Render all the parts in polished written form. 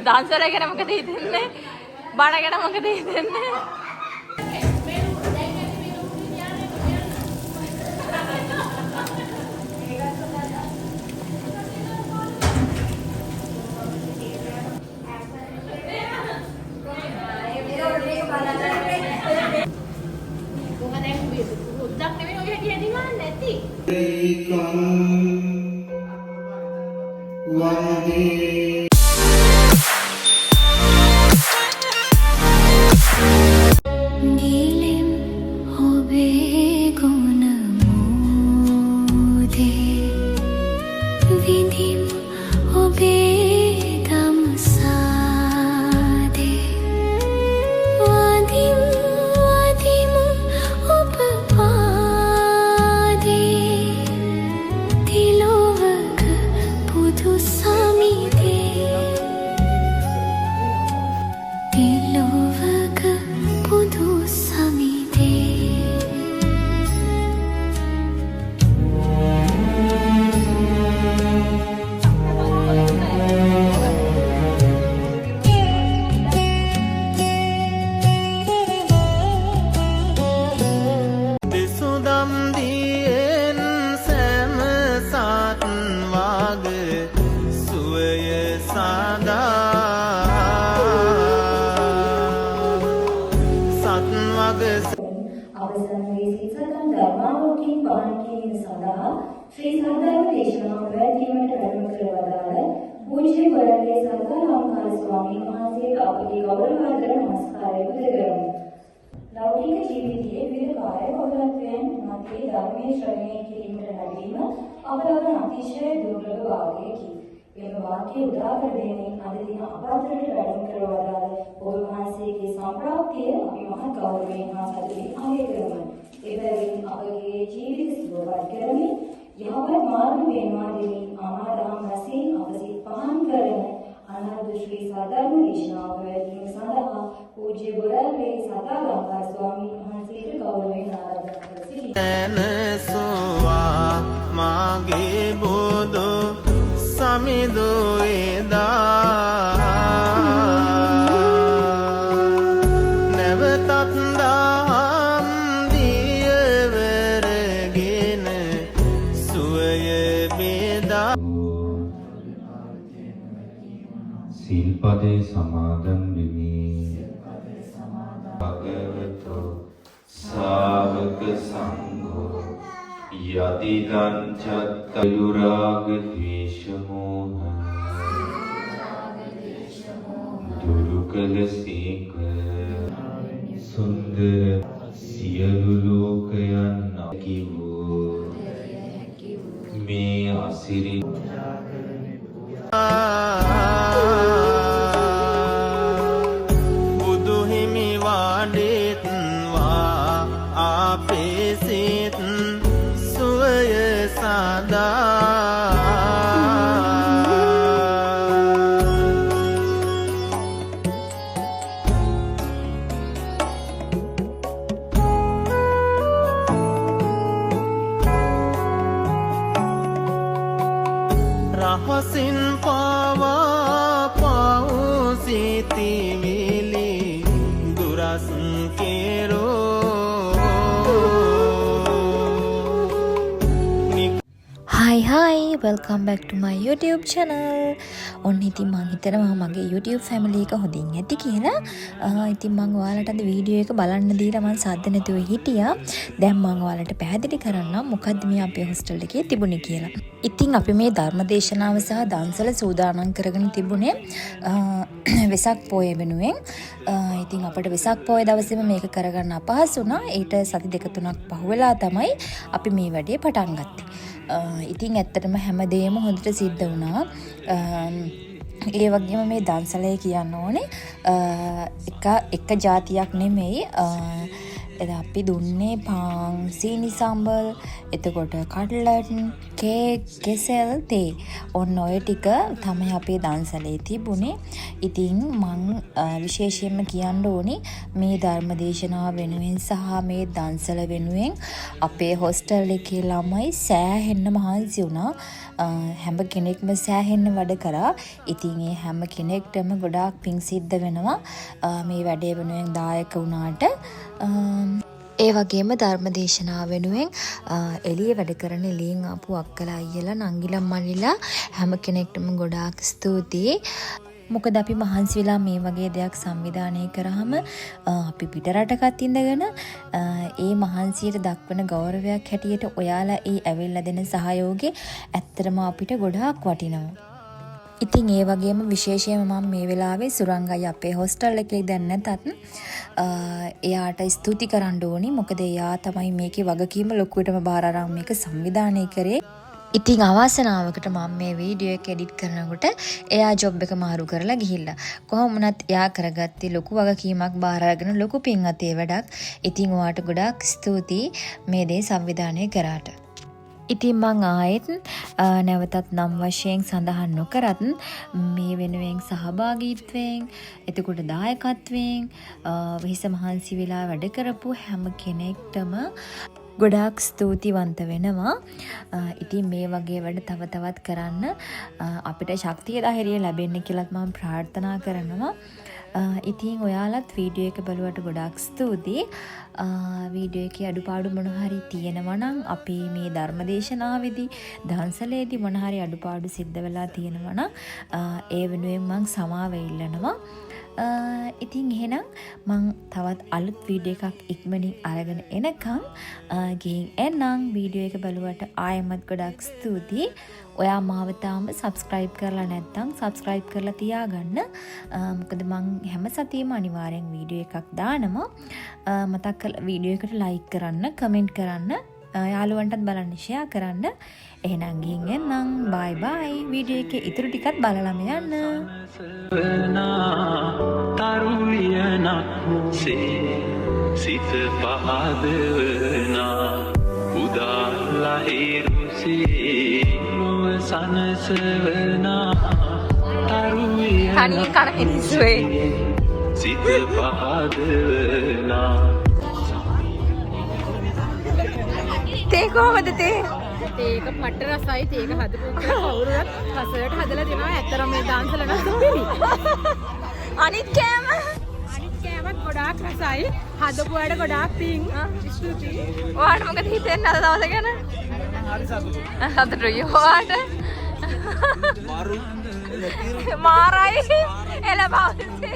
දාන්සර ගැන මොකද හිතන්නේ? බණ ගැන මොකද හිතන්නේ? श्री साधारण देशनाम वैद्यमठ धर्म करवदाल पूज्य वरदे साधारामकार स्वामी महासे आपके गौरवादर नमस्कार उदगरम लौकिक जीवितයේ විරකාය බෞද්ධත්වයන් මතේ ධර්මයේ ශ්‍රවණය කිරීමට ලැබීම අපලවන අතිශය දුර්ලභ වාග්යකි. එම වාක්‍ය උදා කර දෙමින් අද දින අපාතරට වැඩම කරවදාල ඔබ වහන්සේගේ සම්ප්‍රාප්තිය අපි මහත් ගෞරවයෙන් හා සතුටින් අගය කරමු. එබැවින් අපගේ ජීවිත සුවපත් කරමින් යහපත් මාර්ග පෙන්වා දෙමින් ආමාදහම් වශයෙන් අපසිත පහන් කරන අනාථ ශ්‍රී සාධර්ම දේශනාව වැඩිම සඳහා පූජ්‍ය බොරැල්ලේ සදාගම්පා ස්වාමීන් වහන්සේට ගෞරවයෙන් ආරාධනා කර සිටිනවා. මාගේ බුදු සමිදු වේදා නැවතත් දහම් දියවරගෙන සුවය බෙදා සිල්පදේ සමාදන් වෙමි. භගවතෝ ශාවක සංඝෝ යදිදං චත්තයුරාග ද්වේෂ මෝහ දුරු කළ සීක සුන්දර සියලු ලෝකයන් කිවූ මේ අසිරි බුදු හිමි වාඩෙත්වා අපේ සිත සුවය සදා රහසින් පවා පවුසිතිවිලි දුරස් කෙරෝ. Hi, welcome back to my YouTube channel. ඔන්න ඉතින් මම හිතනවා මගේ YouTube family එක හොඳින් ඇති කියලා. ඉතින් මම ඔයාලට අද වීඩියෝ එක බලන්න දීලා මම සද්ද නැතුව හිටියා. දැන් මම ඔයාලට පැහැදිලි කරන්නම් මොකද්ද මේ අපේ හොස්ටල් එකේ තිබුණේ කියලා. ඉතින් අපි මේ ධර්මදේශනාව සහ දන්සල සූදානම් කරගෙන තිබුණේ වෙසක් පොය වෙනුවෙන්. ඉතින් අපිට වෙසක් පොය දවසේම මේක කරගන්න අපහසු වුණා. ඊට සති දෙක තුනක් පහුවෙලා තමයි අපි මේ වැඩේ පටන් ගත්තේ. ඉතින් ඇත්තටම හැමදේම හොඳට සිද්ධ වුණා. ඒ වගේම මේ දන්සලය කියන්න ඕනේ එක જાතියක් නෙමෙයි. එදා අපි දුන්නේ පාන් සීනි සම්බල් එතකොට කට්ලට්, කේක්, කෙසෙල්, තේ. ඔන්න ඔය ටික තමයි අපේ දන්සලේ තිබුණේ. ඉතින් මං විශේෂයෙන්ම කියන්න ඕනි මේ ධර්මදේශනාව වෙනුවෙන් සහ මේ දන්සල වෙනුවෙන් අපේ හොස්ටල් එකේ ළමයි සෑහෙන්න මහන්සි වුණා. හැම කෙනෙක්ම සෑහෙන්න වැඩ කරා. ඉතින් ඒ හැම කෙනෙක්ටම ගොඩාක් පිං සිද්ධ වෙනවා මේ වැඩේ වෙනුවෙන් දායක වුණාට. ඒ වගේම ධර්මදේශනාව වෙනුවෙන් එළිය වැඩ කරන එළියෙන් ආපු අක්කලා අයියලා නංගිලා මල්ලිලා හැම කෙනෙක්ටම ගොඩාක් ස්තුතියි. මොකද අපි මහන්සි වෙලා මේ වගේ දෙයක් සංවිධානය කරාම අපි පිට රටකත් ඉඳගෙන ඒ මහන්සියට දක්වන ගෞරවයක් හැටියට ඔයාලා ඒ ඇවිල්ලා දෙන සහයෝගේ ඇත්තටම අපිට ගොඩාක් වටිනවා. ඉතින් ඒ වගේම විශේෂයෙන්ම මම මේ වෙලාවේ සුරංගයි අපේ හොස්ටල් එකේ දැන් නැතත් එයාට ස්තුති කරන්න ඕනි. මොකද එයා තමයි මේකේ වගකීම ලොකුවටම බාර අරන් මේක සංවිධානය කරේ. ඉතින් අවාසනාවකට මම මේ වීඩියෝ එක එඩිට් කරනකොට එයා ජොබ් එක මාරු කරලා ගිහිල්ලා. කොහොම වුණත් එයා කරගත්තේ ලොකු වගකීමක් බාර අරගෙන ලොකු පින් අතේ වැඩක්. ඉතින් ඔයාට ගොඩාක් ස්තුතියි මේ දේ සංවිධානය කරාට. ඉතින් මං ආයෙත් නැවතත් නම් වශයෙන් සඳහන් නොකරත් මේ වෙනුවෙන් සහභාගීත්වයෙන් එතකොට දායකත්වයෙන් වෙහෙස මහන්සි වෙලා වැඩ කරපු හැම කෙනෙක්ටම ගොඩාක් ස්තුතිවන්ත වෙනවා. ඉතින් මේ වගේ වැඩ තව තවත් කරන්න අපිට ශක්තිය ධෛර්යය ලැබෙන්න කියලාත් මම ප්‍රාර්ථනා කරනවා. ඉතින් ඔයාලත් වීඩියෝ එක බලුවට ගොඩාක් ස්තුතියි. වීඩියෝ එකේ අඩුපාඩු මොන හරි තියෙනවා නම් අපි මේ ධර්මදේශනාවේදී දන්සලේදී මොන හරි අඩුපාඩු සිද්ධ වෙලා තියෙනවා නම් ඒ වෙනුවෙන් මම සමාව ඉල්ලනවා. ඉතින් එහෙනම් මං තවත් අලුත් වීඩියෝ එකක් ඉක්මනින් අරගෙන එනකම් ගිහින් එන්නම්. වීඩියෝ එක බලුවට ආයෙමත් ගොඩක් ස්තුතියි. ඔයා මාව තාම subscribe කරලා නැත්නම් subscribe කරලා තියාගන්න. මොකද මං හැම සතියෙම අනිවාර්යෙන් වීඩියෝ එකක් දානවා. මතක් කරලා වීඩියෝ එකට like කරන්න, comment කරන්න, යාළුවන්ටත් බලන්න share කරන්න. එහෙනම් ගිහින් එන්නම්. bye bye. වීඩියෝ එකේ ඉතුරු ටිකත් බලලම යන්න. තරුලියනක් සිත පහදවනා උදාලහිරුසේ නොව සනසවනා තනියෙන් කන මිනිස්සුවේ සිත පහදවනා. තේ කොහමද තේ? ඒක පට්ට රසයි. තේක හදපු කවුරුවත් රසයට හදලා දෙනවා. ඇත්තටම මේ දාන්සල නම් දෙවි. අනිත් කෑමත් ගොඩාක් රසයි. හදපු අයට ගොඩාක් පිං. ස්තුතියි. ඔයාට මොකද හිතෙන්නේ අද දවස ගැන? සතුටුයි. ඔයාට මාරයි එළබවන්නේ.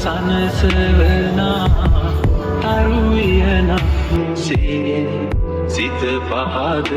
සනසවනා තරුලියනක් සිත පහද